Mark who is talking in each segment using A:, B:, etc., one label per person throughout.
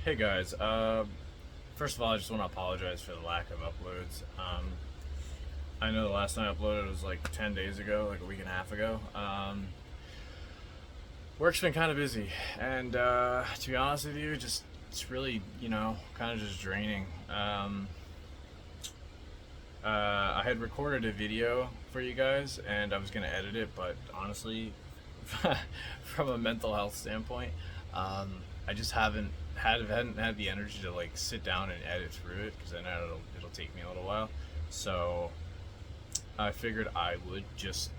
A: Hey guys, first of all, I just want to apologize for the lack of uploads. I know the last time I uploaded was like 10 days ago, like a week and a half ago. Work's been kind of busy, and to be honest with you, it's really, kind of just draining. I had recorded a video for you guys, and I was going to edit it, but honestly, from a mental health standpoint, I just hadn't had the energy to like sit down and edit through it because I know it'll take me a little while. So I figured I would just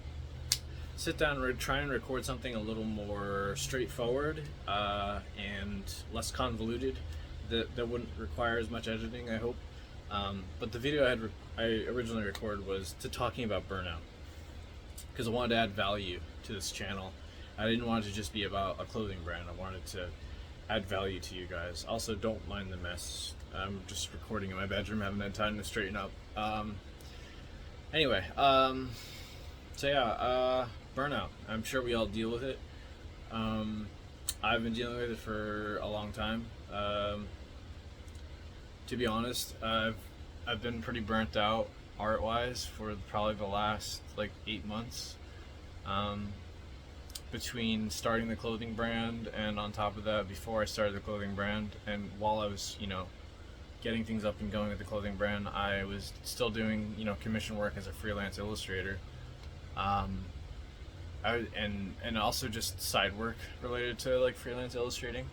A: sit down and try and record something a little more straightforward and less convoluted that wouldn't require as much editing, I hope. But the video I originally recorded was talking about burnout because I wanted to add value to this channel. I didn't want it to just be about a clothing brand. I wanted to add value to you guys. Also, don't mind the mess. I'm just recording in my bedroom, haven't had time to straighten up. Anyway, so yeah, burnout. I'm sure we all deal with it. I've been dealing with it for a long time. To be honest, I've been pretty burnt out art-wise for probably the last like 8 months. Between starting the clothing brand and on top of that, before I started the clothing brand, and while I was, getting things up and going with the clothing brand, I was still doing, commission work as a freelance illustrator. And also just side work related to like freelance illustrating.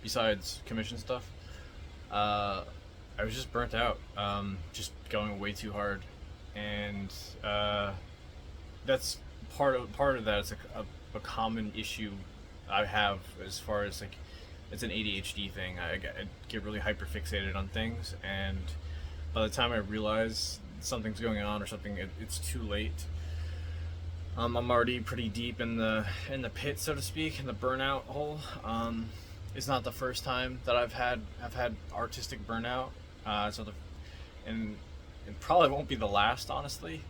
A: Besides commission stuff, I was just burnt out, just going way too hard, and that's part of that is a common issue I have as far as like it's an ADHD thing. I get really hyper fixated on things, and by the time I realize something's going on or something, it's too late. I'm already pretty deep in the pit, so to speak, in the burnout hole. It's not the first time that I've had artistic burnout, and it probably won't be the last, honestly.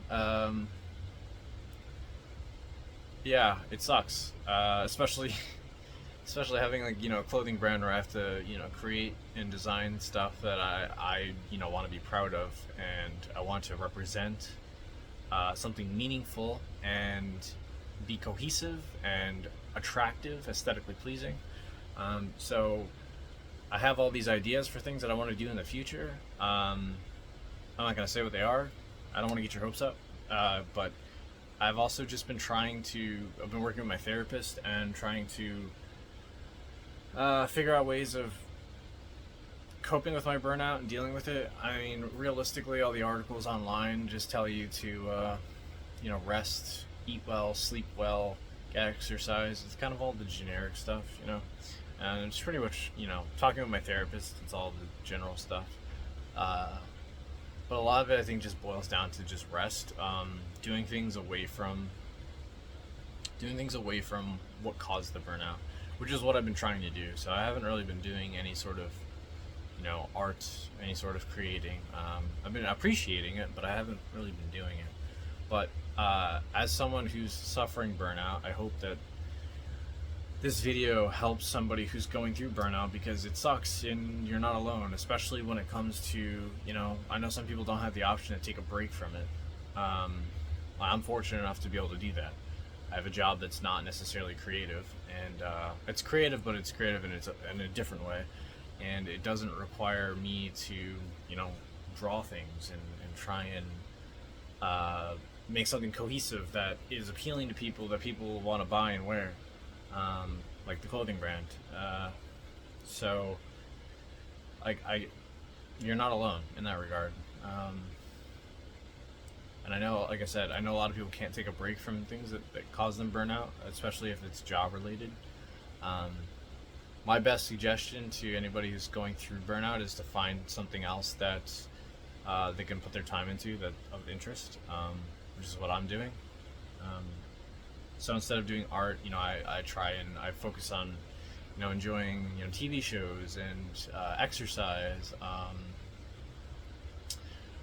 A: Yeah, it sucks, especially having like a clothing brand where I have to create and design stuff that I want to be proud of, and I want to represent something meaningful and be cohesive and attractive, aesthetically pleasing. So I have all these ideas for things that I want to do in the future. I'm not gonna say what they are. I don't want to get your hopes up, but I've also just been I've been working with my therapist and trying to figure out ways of coping with my burnout and dealing with it. I mean, realistically, all the articles online just tell you to, rest, eat well, sleep well, get exercise. It's kind of all the generic stuff, and it's pretty much, talking with my therapist, it's all the general stuff. But a lot of it, I think, just boils down to just rest, doing things away from what caused the burnout, which is what I've been trying to do. So I haven't really been doing any sort of, art, any sort of creating. I've been appreciating it, but I haven't really been doing it. But as someone who's suffering burnout, I hope that this video helps somebody who's going through burnout, because it sucks and you're not alone, especially when it comes to, I know some people don't have the option to take a break from it. I'm fortunate enough to be able to do that. I have a job that's not necessarily creative, and it's creative, but it's creative in a different way, and it doesn't require me to, draw things and try and make something cohesive that is appealing to people, that people will want to buy and wear. Like the clothing brand. So, you're not alone in that regard. And I know, like I said, I know a lot of people can't take a break from things that cause them burnout, especially if it's job related. My best suggestion to anybody who's going through burnout is to find something else that they can put their time into that of interest, which is what I'm doing. So instead of doing art, I try and I focus on, enjoying, TV shows and exercise.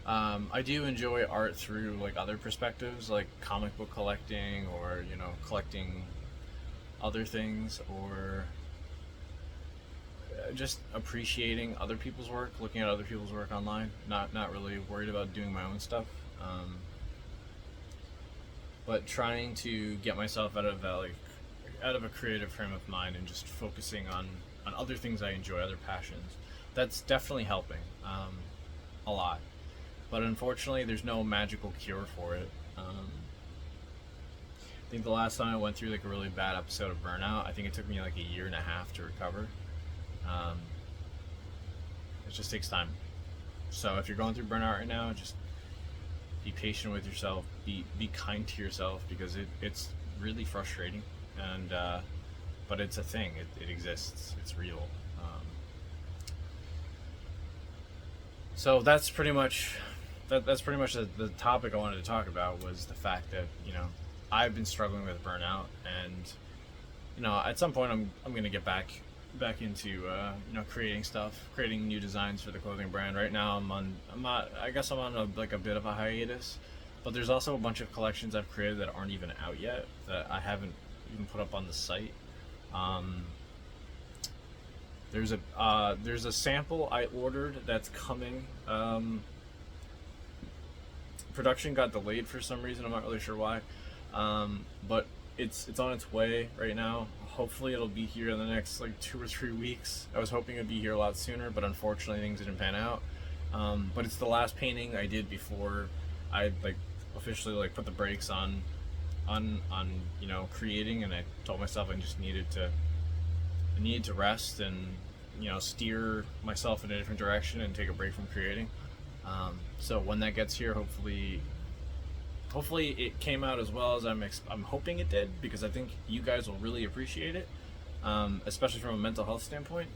A: I do enjoy art through like other perspectives, like comic book collecting, or collecting other things, or just appreciating other people's work, looking at other people's work online, not really worried about doing my own stuff, but trying to get myself out of a creative frame of mind and just focusing on other things I enjoy, other passions. That's definitely helping a lot, but unfortunately there's no magical cure for it. I think the last time I went through like a really bad episode of Burnout, I think it took me like a year and a half to recover. It just takes time. So if you're going through burnout right now, just be patient with yourself. Be kind to yourself, because it's really frustrating, and but it's a thing. It exists. It's real. So that's pretty much the topic I wanted to talk about, was the fact that I've been struggling with burnout, and at some point I'm gonna get back into creating new designs for the clothing brand. Right now I guess I'm on a bit of a hiatus, but there's also a bunch of collections I've created that aren't even out yet, that I haven't even put up on the site. There's a sample I ordered that's coming. Production got delayed for some reason. I'm not really sure why, but it's on its way right now. Hopefully it'll be here in the next 2 or 3 weeks. I was hoping it'd be here a lot sooner, but unfortunately things didn't pan out. But it's the last painting I did before I officially put the brakes on creating, and I told myself I just needed to rest and steer myself in a different direction and take a break from creating. So when that gets here, hopefully it came out as well as I'm hoping it did, because I think you guys will really appreciate it, especially from a mental health standpoint.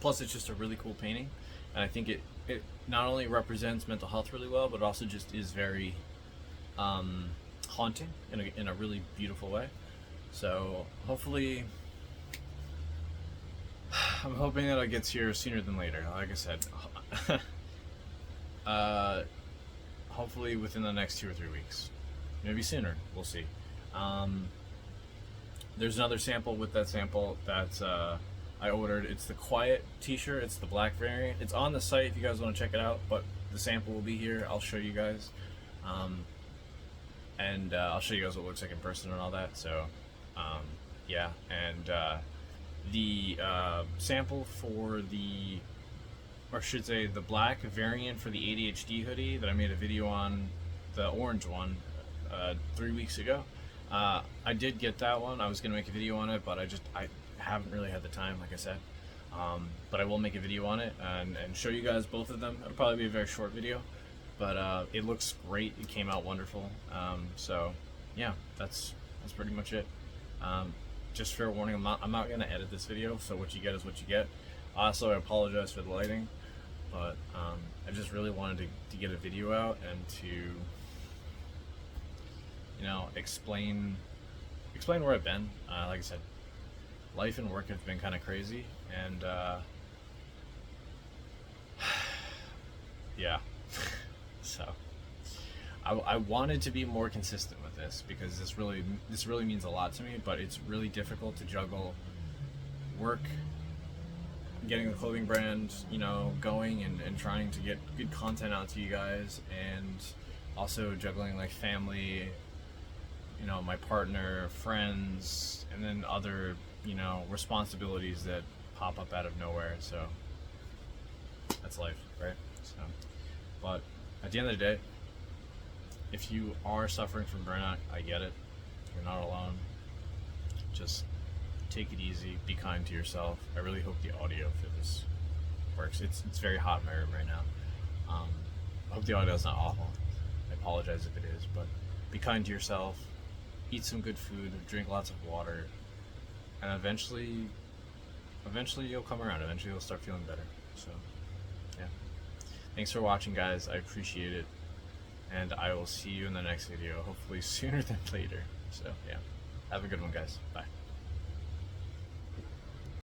A: Plus, it's just a really cool painting, and I think it not only represents mental health really well, but also just is very haunting in a really beautiful way. So hopefully, I'm hoping that it gets here sooner than later. Like I said, hopefully within the next 2 or 3 weeks, maybe sooner. We'll see. There's another sample with that sample that I ordered. It's the Quiet t-shirt. It's the black variant. It's on the site if you guys want to check it out, but the sample will be here. I'll show you guys, and I'll show you guys what it looks like in person and all that. So yeah, and the sample for the, or I should say the black variant for the ADHD hoodie that I made a video on, the orange one, 3 weeks ago. I did get that one. I was going to make a video on it, but I haven't really had the time, like I said. But I will make a video on it and show you guys both of them. It'll probably be a very short video, but it looks great. It came out wonderful. So yeah, that's pretty much it. Just fair warning, I'm not going to edit this video, so what you get is what you get. Also, I apologize for the lighting, but I just really wanted to get a video out and to explain where I've been. Like I said, life and work have been kind of crazy, and yeah. So I wanted to be more consistent with this, because this really means a lot to me, but it's really difficult to juggle work, getting the clothing brand going, and trying to get good content out to you guys, and also juggling family, my partner, friends, and then other responsibilities that pop up out of nowhere. So that's life, right? So, but at the end of the day, if you are suffering from burnout, I get it. You're not alone. Just take it easy. Be kind to yourself. I really hope the audio for this works. It's very hot in my room right now. I hope the audio is not awful. I apologize if it is, but be kind to yourself. Eat some good food. Drink lots of water, and eventually you'll come around. Eventually you'll start feeling better. So yeah. Thanks for watching, guys. I appreciate it. And I will see you in the next video, hopefully sooner than later. So yeah, have a good one, guys. Bye.